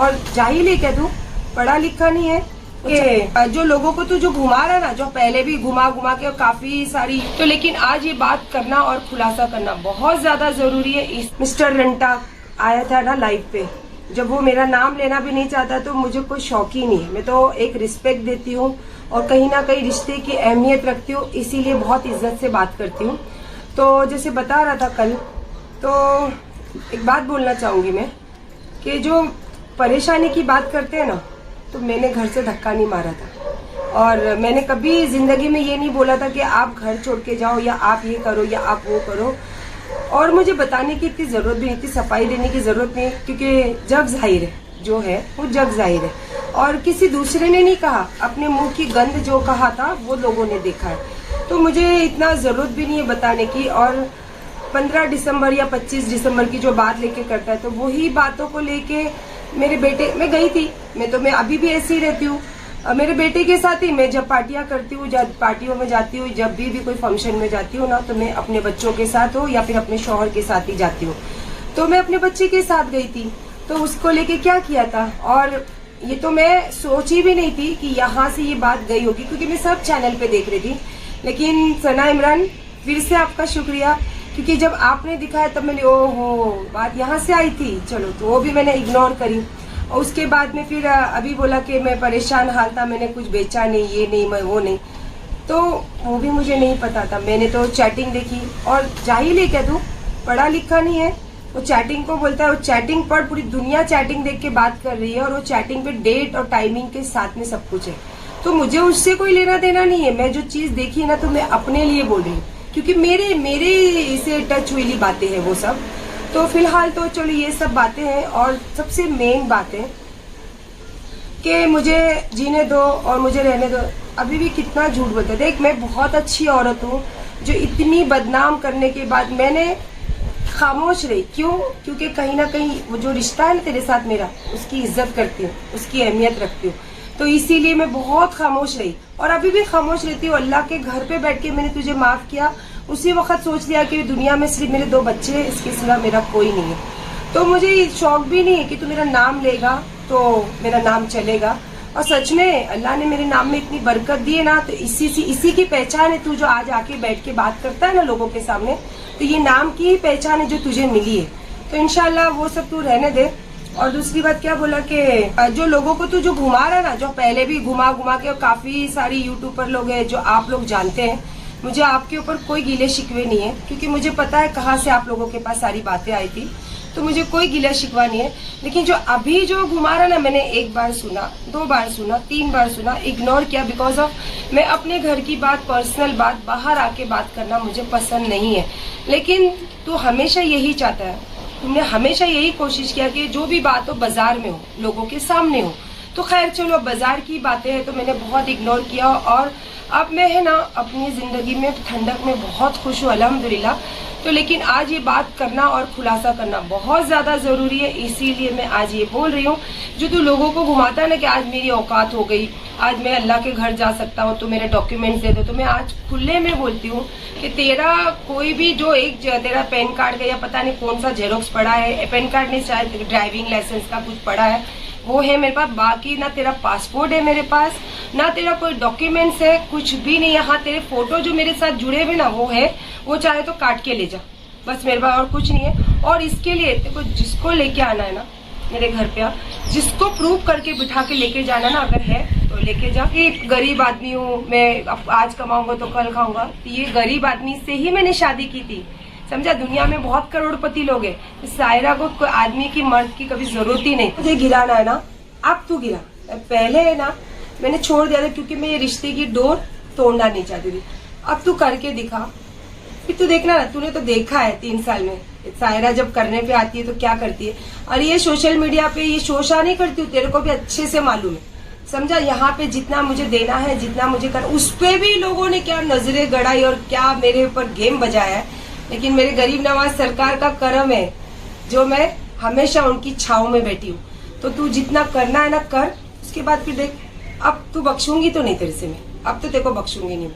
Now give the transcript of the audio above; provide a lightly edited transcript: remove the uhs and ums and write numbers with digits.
और जाहिल है क्या तू? पढ़ा लिखा नहीं है कि जो लोगों को तू जो घुमा रहा ना, जो पहले भी घुमा घुमा के काफी सारी, तो लेकिन आज ये बात करना और खुलासा करना बहुत ज्यादा जरूरी है। मिस्टर रंटा आया था ना लाइव पे, जब वो मेरा नाम लेना भी नहीं चाहता तो मुझे कोई शौक ही नहीं है। मैं तो एक रिस्पेक्ट देती हूँ और कहीं ना कहीं रिश्ते की अहमियत रखती हूँ, इसीलिए बहुत इज्जत से बात करती हूँ। तो जैसे बता रहा था कल, तो एक बात बोलना चाहूंगी मैं कि जो परेशानी की बात करते हैं ना, तो मैंने घर से धक्का नहीं मारा था और मैंने कभी जिंदगी में ये नहीं बोला था कि आप घर छोड़ के जाओ या आप ये करो या आप वो करो। और मुझे बताने की इतनी जरूरत भी नहीं थी, सफाई देने की जरूरत नहीं, क्योंकि जग जाहिर है जो है वो जग जाहिर है और किसी दूसरे ने नहीं कहा, अपने मुंह की गंध जो कहा था वो लोगों ने देखा है। तो मुझे इतना जरूरत भी नहीं है बताने की। और 15 दिसंबर या 25 दिसंबर की जो बात लेके करता है, तो वही बातों को लेके मेरे बेटे, मैं गई थी, मैं अभी भी ऐसी ही रहती हूँ। मेरे बेटे के साथ ही मैं जब पार्टियां करती हूँ, जब पार्टियों में जाती हूँ, जब भी कोई फंक्शन में जाती हूँ ना, तो मैं अपने बच्चों के साथ हो या फिर अपने शौहर के साथ ही जाती हूँ। तो मैं अपने बच्चे के साथ गई थी, तो उसको लेके क्या किया था, और ये तो मैं सोची भी नहीं थी कि यहाँ से ये बात गई होगी, क्योंकि मैं सब चैनल पे देख रही थी। लेकिन सना इमरान, फिर से आपका शुक्रिया, क्योंकि जब आपने दिखाया तब मैंने ओहो बात यहाँ से आई थी, चलो तो वो भी मैंने इग्नोर करी। और उसके बाद में फिर अभी बोला कि मैं परेशान हाल था, मैंने कुछ बेचा नहीं, ये नहीं, मैं वो नहीं, तो वो भी मुझे नहीं पता था। मैंने तो चैटिंग देखी, और जाहिल है क्या तू? पढ़ा लिखा नहीं है। वो चैटिंग को बोलता है, वो चैटिंग पर पूरी दुनिया चैटिंग देख के बात कर रही है, और वो चैटिंग पे डेट और टाइमिंग के साथ में सब कुछ है। तो मुझे उससे कोई लेना देना नहीं है। मैं जो चीज देखी ना, तो मैं अपने लिए बोल रही हूँ, क्योंकि मेरे से टच हुई बातें हैं वो सब। तो फिलहाल तो चलो ये सब बातें हैं, और सबसे मेन बात है कि मुझे जीने दो और मुझे रहने दो। अभी भी कितना झूठ बोलते, देख मैं बहुत अच्छी औरत हूँ, जो इतनी बदनाम करने के बाद मैंने खामोश रही। क्यों? क्योंकि कहीं ना कहीं वो जो रिश्ता है ना तेरे साथ मेरा, उसकी इज्जत करती हूँ, उसकी अहमियत रखती हूँ, तो इसीलिए मैं बहुत खामोश रही और अभी भी खामोश रहती हूँ। अल्लाह के घर पे बैठ के मैंने तुझे माफ किया, उसी वक्त सोच लिया कि दुनिया में सिर्फ मेरे 2 बच्चे हैं, इसके सिवा मेरा कोई नहीं है। तो मुझे शौक भी नहीं है कि तू मेरा नाम लेगा तो मेरा नाम चलेगा। और सच में अल्लाह ने मेरे नाम में इतनी बरकत दी है ना, तो इसी की पहचान है। तू जो आज आके बैठ के बात करता है ना लोगों के सामने, तो ये नाम की ही पहचान है जो तुझे मिली है। तो इंशाल्लाह वो सब तू रहने दे। और दूसरी बात क्या बोला कि जो लोगों को तू जो घुमा रहा ना, जो पहले भी घुमा घुमा के, काफी सारी यूट्यूबर लोग हैं जो आप लोग जानते हैं, मुझे आपके ऊपर कोई गिले शिकवे नहीं है, क्योंकि मुझे पता है कहाँ से आप लोगों के पास सारी बातें आई थी, तो मुझे कोई गिला शिकवा नहीं है। लेकिन जो अभी जो घुमा रहा ना, मैंने 1 बार सुना, 2 बार सुना, 3 बार सुना, इग्नोर किया, बिकॉज ऑफ मैं अपने घर की बात, पर्सनल बात बाहर आके बात करना मुझे पसंद नहीं है। लेकिन तू हमेशा यही चाहता है, तुमने हमेशा यही कोशिश किया कि जो भी बात हो बाजार में हो, लोगों के सामने हो। तो खैर चलो, बाजार की बातें हैं तो मैंने बहुत इग्नोर किया, और अब मैं है ना अपनी जिंदगी में ठंडक में बहुत खुश हूँ अल्हम्दुलिल्लाह। तो लेकिन आज ये बात करना और खुलासा करना बहुत ज्यादा जरूरी है, इसीलिए मैं आज ये बोल रही हूँ। जो तू लोगों को घुमाता है ना कि आज मेरी औकात हो गई, आज मैं अल्लाह के घर जा सकता हूँ, तो मेरे डॉक्यूमेंट्स दे दो, तो मैं आज खुले में बोलती हूँ कि तेरा कोई भी जो तेरा पैन कार्ड का या पता नहीं कौन सा जेरोक्स पड़ा है, पैन कार्ड नहीं शायद ड्राइविंग लाइसेंस का कुछ पड़ा है, वो है मेरे पास। बाकी ना तेरा पासपोर्ट है मेरे पास, ना तेरा कोई डॉक्यूमेंट्स है, कुछ भी नहीं। यहाँ तेरे फोटो जो मेरे साथ जुड़े हुए ना वो है, वो चाहे तो काट के ले जा, बस मेरे पास और कुछ नहीं है। और इसके लिए देखो, जिसको लेके आना है ना मेरे घर पे, जिसको प्रूव करके बिठा के लेके जाना ना, अगर है तो लेके जा। ये गरीब आदमी हूँ मैं, आज कमाऊंगा तो कल खाऊंगा, ये गरीब आदमी से ही मैंने शादी की थी, समझा। दुनिया में बहुत करोड़पति लोग हैं, सायरा को कोई आदमी की, मर्द की कभी जरूरत ही नहीं। मुझे गिराना है ना, अब तू गिरा। पहले है ना मैंने छोड़ दिया था, क्योंकि मैं ये रिश्ते की डोर तोड़ना नहीं चाहती थी। अब तू करके दिखा, फिर तू देखना ना, तूने तो देखा है 3 साल में सायरा जब करने पे आती है तो क्या करती है। और ये सोशल मीडिया पे ये शोशा नहीं करती हूँ, तेरे को भी अच्छे से मालूम है, समझा। यहाँ पे जितना मुझे देना है, जितना मुझे कर, उस पे भी लोगों ने क्या नजरें गड़ाई और क्या मेरे ऊपर गेम बजाया है। लेकिन मेरे गरीब नवाज सरकार का करम है, जो मैं हमेशा उनकी छाव में बैठी हूँ। तो तू जितना करना है ना कर, उसके बाद फिर देख। अब तू बख्शूंगी तो नहीं तेरे से मैं, अब तो तेरे को बख्शूंगी नहीं।